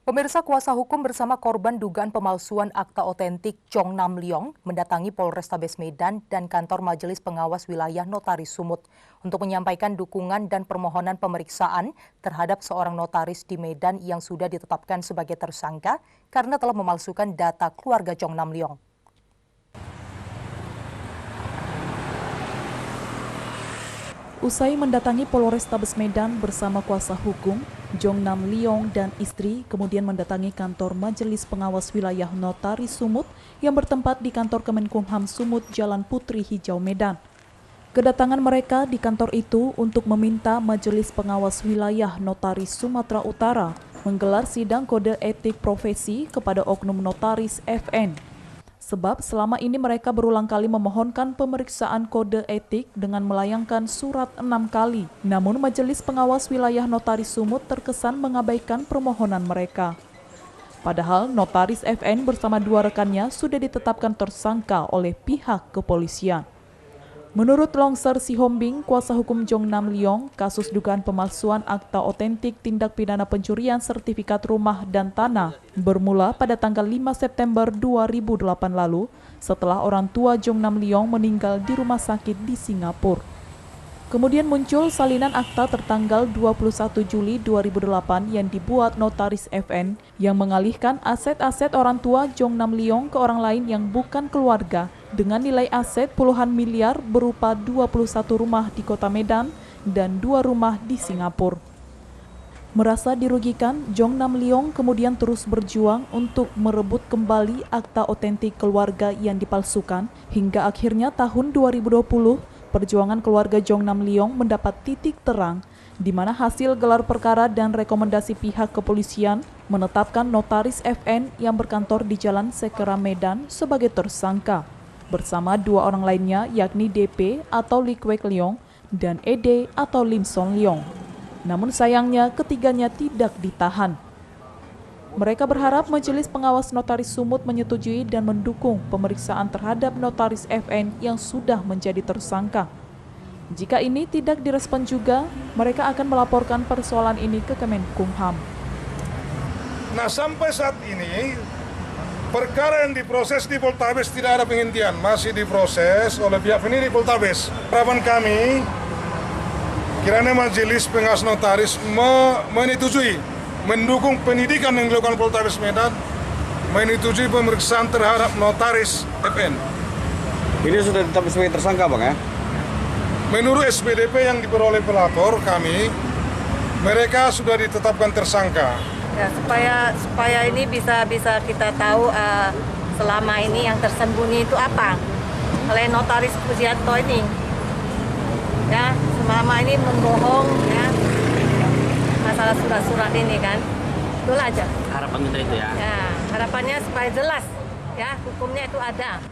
Pemirsa, kuasa hukum bersama korban dugaan pemalsuan akta otentik Chong Nam Leong mendatangi Polrestabes Medan dan kantor Majelis Pengawas Wilayah Notaris Sumut untuk menyampaikan dukungan dan permohonan pemeriksaan terhadap seorang notaris di Medan yang sudah ditetapkan sebagai tersangka karena telah memalsukan data keluarga Chong Nam Leong. Usai mendatangi Polrestabes Medan bersama kuasa hukum, Chong Nam Leong dan istri kemudian mendatangi kantor Majelis Pengawas Wilayah Notaris Sumut yang bertempat di kantor Kemenkumham Sumut, Jalan Putri Hijau, Medan. Kedatangan mereka di kantor itu untuk meminta Majelis Pengawas Wilayah Notaris Sumatera Utara menggelar sidang kode etik profesi kepada oknum notaris FN. Sebab selama ini mereka berulang kali memohonkan pemeriksaan kode etik dengan melayangkan surat 6 kali. Namun Majelis Pengawas Wilayah Notaris Sumut terkesan mengabaikan permohonan mereka. Padahal notaris FN bersama dua rekannya sudah ditetapkan tersangka oleh pihak kepolisian. Menurut Longser Sihombing, kuasa hukum Chong Nam Leong, kasus dugaan pemalsuan akta otentik tindak pidana pencurian sertifikat rumah dan tanah bermula pada tanggal 5 September 2008 lalu setelah orang tua Chong Nam Leong meninggal di rumah sakit di Singapura. Kemudian muncul salinan akta tertanggal 21 Juli 2008 yang dibuat notaris FN yang mengalihkan aset-aset orang tua Chong Nam Leong ke orang lain yang bukan keluarga dengan nilai aset puluhan miliar berupa 21 rumah di kota Medan dan 2 rumah di Singapura. Merasa dirugikan, Chong Nam Leong kemudian terus berjuang untuk merebut kembali akta otentik keluarga yang dipalsukan hingga akhirnya tahun 2020 perjuangan keluarga Chong Nam Leong mendapat titik terang di mana hasil gelar perkara dan rekomendasi pihak kepolisian menetapkan notaris FN yang berkantor di Jalan Sekera Medan sebagai tersangka bersama 2 orang lainnya yakni DP atau Lee Kwek Leong dan ED atau Lim Son Leong. Namun sayangnya ketiganya tidak ditahan. Mereka berharap Majelis Pengawas Notaris Sumut menyetujui dan mendukung pemeriksaan terhadap notaris FN yang sudah menjadi tersangka. Jika ini tidak direspon juga, mereka akan melaporkan persoalan ini ke Kemenkumham. Nah, sampai saat ini perkara yang diproses di Poltabes tidak ada penghentian, masih diproses oleh pihak penyidik Poltabes. Harapan kami kiranya Majelis Pengawas Notaris menyetujui, mendukung penyidikan yang dilakukan Poltabes Medan, menyetujui pemeriksaan terhadap notaris FN. Ini sudah ditetapkan sebagai tersangka, Bang, ya? Menurut SPDP yang diperoleh pelapor kami, mereka sudah ditetapkan tersangka. Ya, supaya ini bisa kita tahu selama ini yang tersembunyi itu apa oleh notaris Pujianto ini. Ya, selama ini membohong ya masalah surat-surat ini kan. Itulah aja. Harapan kita itu ya. Ya, harapannya supaya jelas ya hukumnya itu ada.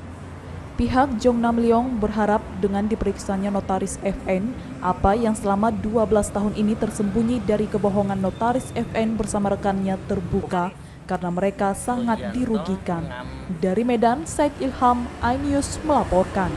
Pihak Chong Nam Leong berharap dengan diperiksanya notaris FN, apa yang selama 12 tahun ini tersembunyi dari kebohongan notaris FN bersama rekannya terbuka karena mereka sangat dirugikan. Dari Medan, Said Ilham, iNews melaporkan.